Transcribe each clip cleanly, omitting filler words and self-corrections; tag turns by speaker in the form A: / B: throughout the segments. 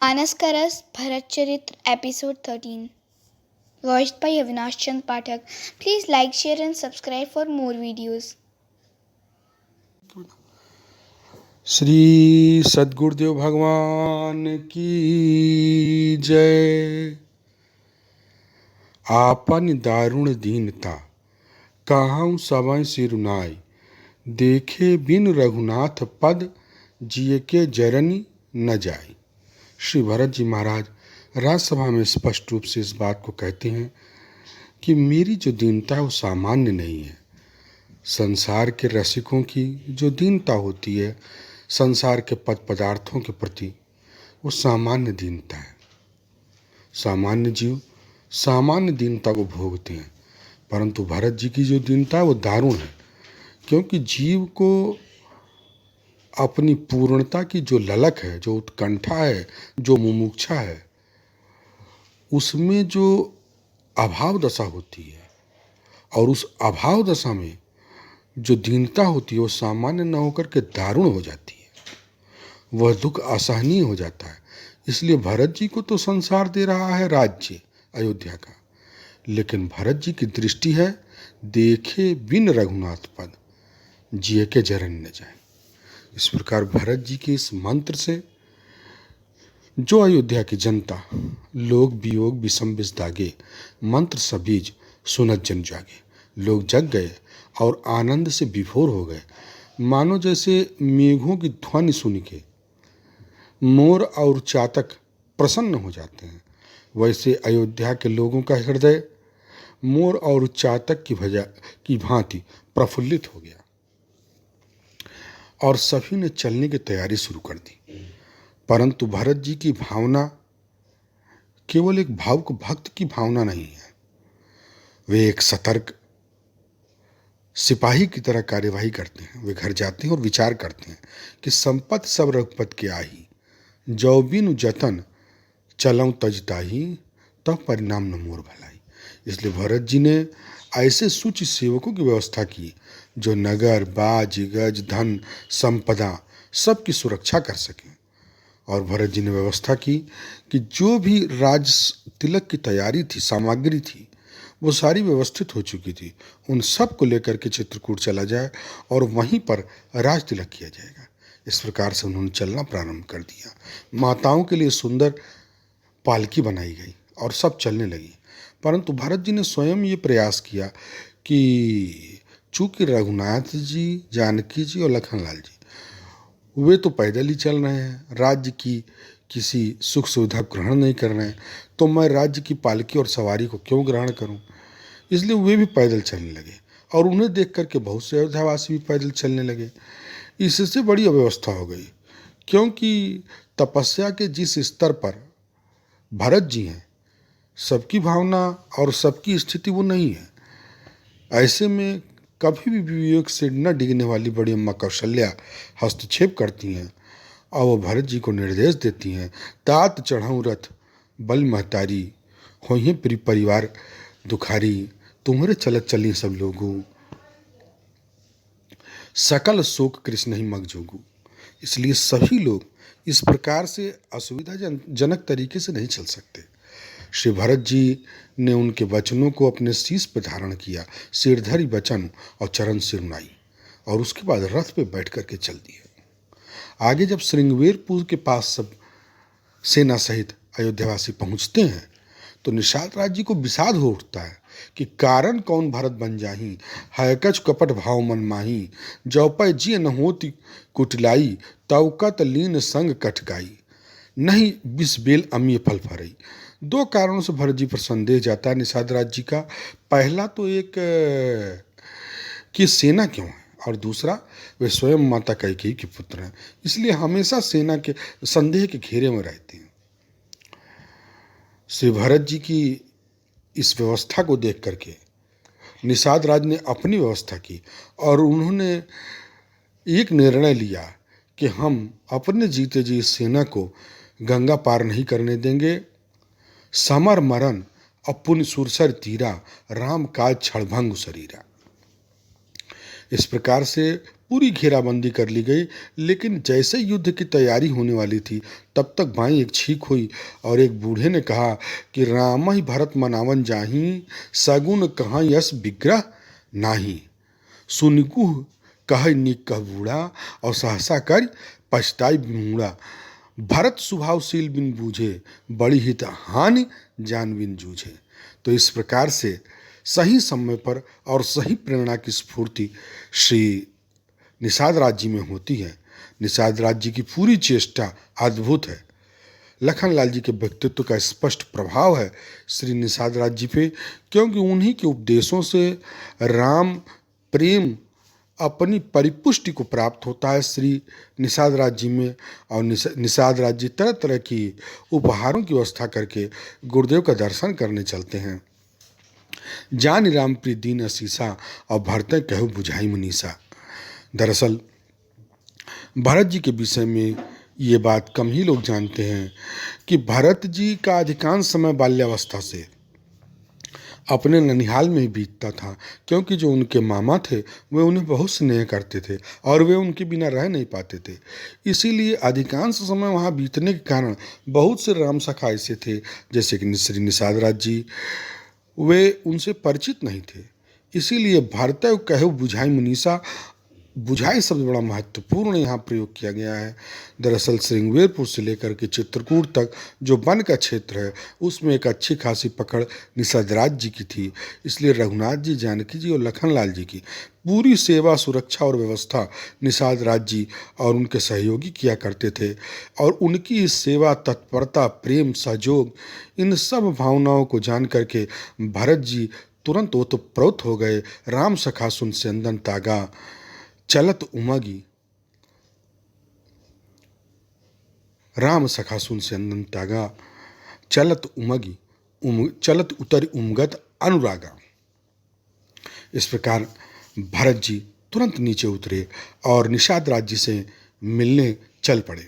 A: मानस का रस भरत चरित्र episode 13 voiced by Avinash Chand Pathak. Please like, share and subscribe for more videos.
B: Shri सद्गुरुदेव भगवान की जय। आपन दारुण दीनता कहाऊँ सबय सिरुनाई, देखे बिन रघुनाथ पद जिय के जरनी न जाई। श्री भरत जी महाराज राजसभा में स्पष्ट रूप से इस बात को कहते हैं कि मेरी जो दीनता है वो सामान्य नहीं है। संसार के रसिकों की जो दीनता होती है संसार के पद पदार्थों के प्रति, वो सामान्य दीनता है। सामान्य जीव सामान्य दीनता को भोगते हैं, परंतु भरत जी की जो दीनता है वो दारुण है, क्योंकि जीव को अपनी पूर्णता की जो ललक है, जो उत्कंठा है, जो मुमुक्षा है, उसमें जो अभाव दशा होती है और उस अभाव दशा में जो दीनता होती है वो सामान्य न होकर के दारुण हो जाती है। वह दुख असहनीय हो जाता है। इसलिए भरत जी को तो संसार दे रहा है राज्य अयोध्या का, लेकिन भरत जी की दृष्टि है देखे बिन रघुनाथ पद जिय के जरन न जाए। इस प्रकार भरत जी के इस मंत्र से जो अयोध्या की जनता लोग वियोग विषम विष दागे, मंत्र सबीज सुनत जन जागे, लोग जग गए और आनंद से विभोर हो गए। मानो जैसे मेघों की ध्वनि सुन के मोर और चातक प्रसन्न हो जाते हैं, वैसे अयोध्या के लोगों का हृदय मोर और चातक की भांति प्रफुल्लित हो गया और सभी ने चलने की तैयारी शुरू कर दी। परंतु भरत जी की भावना केवल एक भावुक भक्त की भावना नहीं है, वे एक सतर्क सिपाही की तरह कार्यवाही करते हैं। वे घर जाते हैं और विचार करते हैं कि संपत्ति सब रघुपत के आही, जौ बिनु जतन चलऊँ तजताही, तब परिणाम न मोर भलाई। इसलिए भरत जी ने ऐसे सूची सेवकों की व्यवस्था की जो नगर बाज गज धन संपदा सबकी सुरक्षा कर सकें। और भरत जी ने व्यवस्था की कि जो भी राज तिलक की तैयारी थी, सामग्री थी, वो सारी व्यवस्थित हो चुकी थी। उन सब को लेकर के चित्रकूट चला जाए और वहीं पर राज तिलक किया जाएगा। इस प्रकार से उन्होंने चलना प्रारंभ कर दिया। माताओं के लिए सुंदर पालकी बनाई गई और सब चलने लगी। परंतु भरत जी ने स्वयं ये प्रयास किया कि चूंकि रघुनाथ जी, जानकी जी और लखनलाल जी वे तो पैदल ही चल रहे हैं, राज्य की किसी सुख सुविधा ग्रहण नहीं कर रहे हैं, तो मैं राज्य की पालकी और सवारी को क्यों ग्रहण करूं। इसलिए वे भी पैदल चलने लगे और उन्हें देख करके बहुत से अयोध्यावासी भी पैदल चलने लगे। इससे बड़ी अव्यवस्था हो गई, क्योंकि तपस्या के जिस स्तर पर भरत जी हैं, सबकी भावना और सबकी स्थिति वो नहीं है। ऐसे में कभी भी विवेक से न डिगने वाली बड़ी अम्मा कौशल्या हस्तक्षेप करती हैं और वो भरत जी को निर्देश देती हैं, तात चढ़ाऊँ रथ बल महतारी, होइए परिवार दुखारी, तुम्हारे चलत चली सब लोगों, सकल शोक कृष्ण ही मग जोगू। इसलिए सभी लोग इस प्रकार से असुविधाजनक तरीके से नहीं चल सकते। श्री भरत जी ने उनके वचनों को अपने शीश पर धारण किया, सिरधरी वचन और चरण सिरुनाई, और उसके बाद रथ पे बैठ करके चल दिए। आगे जब श्रृंगवेरपुर के पास सब सेना सहित अयोध्यावासी पहुंचते हैं तो निषाद राज जी को विषाद हो उठता है कि कारण कौन भरत बन जाही, है कछ कपट भाव मन माही, जौपय जी न होती कुटिलाई, तौकत लीन संग कटकाई, नहीं बिस बेल अमीय फल फरई। दो कारणों से भरत जी पर संदेह जाता है निषाद राज जी का। पहला तो एक कि सेना क्यों है, और दूसरा वे स्वयं माता कैकेयी के पुत्र हैं, इसलिए हमेशा सेना के संदेह के घेरे में रहते हैं। श्री भरत जी की इस व्यवस्था को देख करके निषाद राज ने अपनी व्यवस्था की और उन्होंने एक निर्णय लिया कि हम अपने जीते जी इस सेना को गंगा पार नहीं करने देंगे। समर मरण अपुन सुरसर तीरा, राम काज क्षणभंग शरीरा। इस प्रकार से पूरी घेराबंदी कर ली गई। लेकिन जैसे युद्ध की तैयारी होने वाली थी तब तक भाई एक छींक हुई और एक बूढ़े ने कहा कि राम ही भरत मनावन जाही, सगुन कहाँ यस विग्रह नाही। सुनिकु कह निक कह बूढ़ा, और सहसा कर पछताई मूढ़ा। भरत स्वभावशील बिन बूझे, बड़ी हित हानि जान बिन जूझे। तो इस प्रकार से सही समय पर और सही प्रेरणा की स्फूर्ति श्री निषाद राज जी में होती है। निषाद राज जी की पूरी चेष्टा अद्भुत है। लखनलाल जी के व्यक्तित्व का स्पष्ट प्रभाव है श्री निषाद राज जी पे, क्योंकि उन्हीं के उपदेशों से राम प्रेम अपनी परिपुष्टि को प्राप्त होता है श्री निषाद राज जी में। और निषाद राज जी तरह तरह की उपहारों की व्यवस्था करके गुरुदेव का दर्शन करने चलते हैं। जान राम प्रिय दीन असीसा, और भरत कहु बुझाई मनीषा। दरअसल भरत जी के विषय में ये बात कम ही लोग जानते हैं कि भरत जी का अधिकांश समय बाल्यावस्था से अपने ननिहाल में ही बीतता था, क्योंकि जो उनके मामा थे वे उन्हें बहुत स्नेह करते थे और वे उनके बिना रह नहीं पाते थे। इसीलिए अधिकांश समय वहाँ बीतने के कारण बहुत से राम सखा ऐसे थे, जैसे कि श्री निषाद राज जी, वे उनसे परिचित नहीं थे। इसीलिए भरत कहु बुझाई मनीषा, बुझाई शब्द बड़ा महत्वपूर्ण यहाँ प्रयोग किया गया है। दरअसल श्रृंगवेरपुर से लेकर के चित्रकूट तक जो वन का क्षेत्र है उसमें एक अच्छी खासी पकड़ निषाद राज जी की थी। इसलिए रघुनाथ जी, जानकी जी और लखनलाल जी की पूरी सेवा, सुरक्षा और व्यवस्था निषाद राज जी और उनके सहयोगी किया करते थे। और उनकी इस सेवा, तत्परता, प्रेम, सहयोग, इन सब भावनाओं को जान करके भरत जी तुरंत ओतप्रोत हो गए। राम सखा सुन चंदन तागा, चलत उमगी, राम सखा सुन चंदन तागा, चलत उमगी, चलत उतर उमगत अनुरागा। इस प्रकार भरत जी तुरंत नीचे उतरे और निषाद राज जी से मिलने चल पड़े।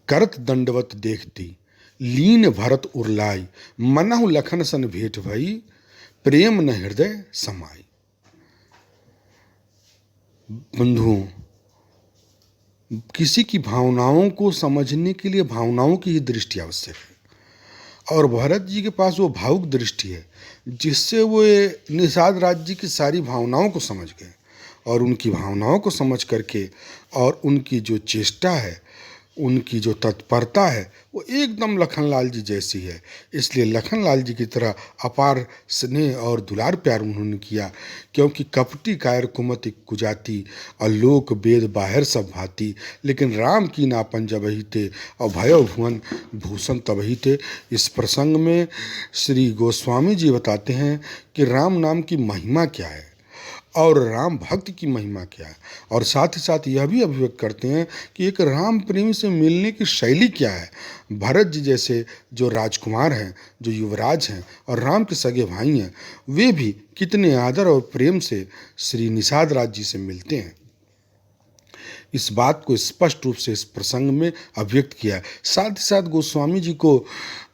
B: करत दंडवत देखती, लीन भरत उरलाई, मनहु लखन सन भेंट भई, प्रेम न हृदय समाई। बंधुओं, किसी की भावनाओं को समझने के लिए भावनाओं की ही दृष्टि आवश्यक है, और भरत जी के पास वो भावुक दृष्टि है जिससे वो निषाद राज जी की सारी भावनाओं को समझ गए। और उनकी भावनाओं को समझ करके और उनकी जो चेष्टा है, उनकी जो तत्परता है, वो एकदम लखनलाल जी जैसी है। इसलिए लखनलाल जी की तरह अपार स्नेह और दुलार प्यार उन्होंने किया, क्योंकि कपटी कायर कुमति कुजाती, और लोक वेद बाहर सब भाती, लेकिन राम की नापन जबहि ते, और भयो भुवन भूषण तबहि ते। इस प्रसंग में श्री गोस्वामी जी बताते हैं कि राम नाम की महिमा क्या है और राम भक्त की महिमा क्या है, और साथ ही साथ यह भी अभिव्यक्त करते हैं कि एक राम प्रेमी से मिलने की शैली क्या है। भरत जी जैसे जो राजकुमार हैं, जो युवराज हैं और राम के सगे भाई हैं, वे भी कितने आदर और प्रेम से श्री निषाद राज जी से मिलते हैं। इस बात को स्पष्ट रूप से इस प्रसंग में अभिव्यक्त किया। साथ ही साथ गोस्वामी जी को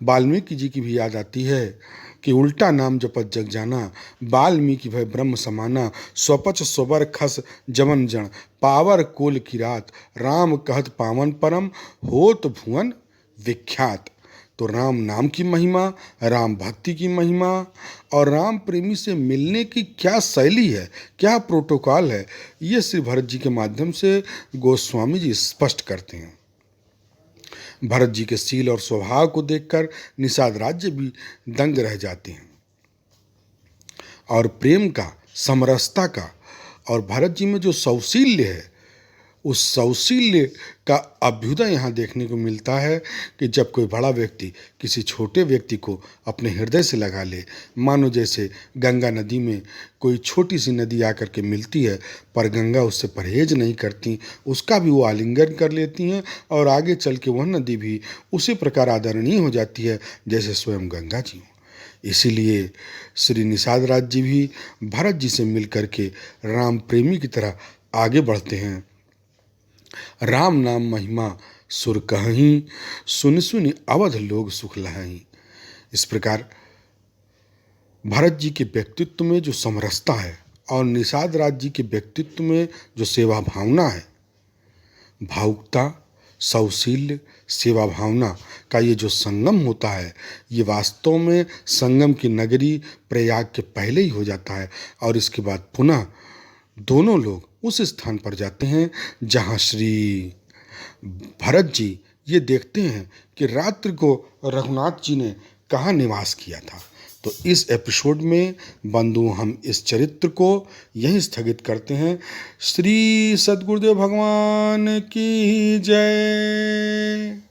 B: वाल्मीकि जी की भी याद आती है कि उल्टा नाम जपत जग जाना, वाल्मीकि भय ब्रह्म समाना, स्वपच स्वबर खस जमन जन, पावर कोल की रात, राम कहत पावन परम, होत भुवन विख्यात। तो राम नाम की महिमा, राम भक्ति की महिमा और राम प्रेमी से मिलने की क्या शैली है, क्या प्रोटोकॉल है, ये श्री भरत जी के माध्यम से गोस्वामी जी स्पष्ट करते हैं। भरत जी के शील और स्वभाव को देखकर निषाद राज्य भी दंग रह जाते हैं, और प्रेम का, समरसता का, और भरत जी में जो सौशील्य है, उस सौशील्य का अभ्युदय यहाँ देखने को मिलता है कि जब कोई बड़ा व्यक्ति किसी छोटे व्यक्ति को अपने हृदय से लगा ले, मानो जैसे गंगा नदी में कोई छोटी सी नदी आकर के मिलती है, पर गंगा उससे परहेज नहीं करती, उसका भी वो आलिंगन कर लेती हैं, और आगे चल के वह नदी भी उसी प्रकार आदरणीय हो जाती है जैसे स्वयं गंगा जी हो। इसीलिए श्री निषाद राज जी भी भरत जी से मिल करके राम प्रेमी की तरह आगे बढ़ते हैं। राम नाम महिमा सुर कहहीं, सुनि सुनि अवध लोग सुख लहहीं। इस प्रकार भरत जी के व्यक्तित्व में जो समरसता है और निषाद राज जी के व्यक्तित्व में जो सेवा भावना है, भावुकता, सौशील्य, सेवा भावना का ये जो संगम होता है, ये वास्तव में संगम की नगरी प्रयाग के पहले ही हो जाता है और इसके बाद पुनः दोनों लोग उस स्थान पर जाते हैं जहाँ श्री भरत जी ये देखते हैं कि रात्रि को रघुनाथ जी ने कहाँ निवास किया था। तो इस एपिसोड में बंधु हम इस चरित्र को यहीं स्थगित करते हैं। श्री सद्गुरुदेव भगवान की जय।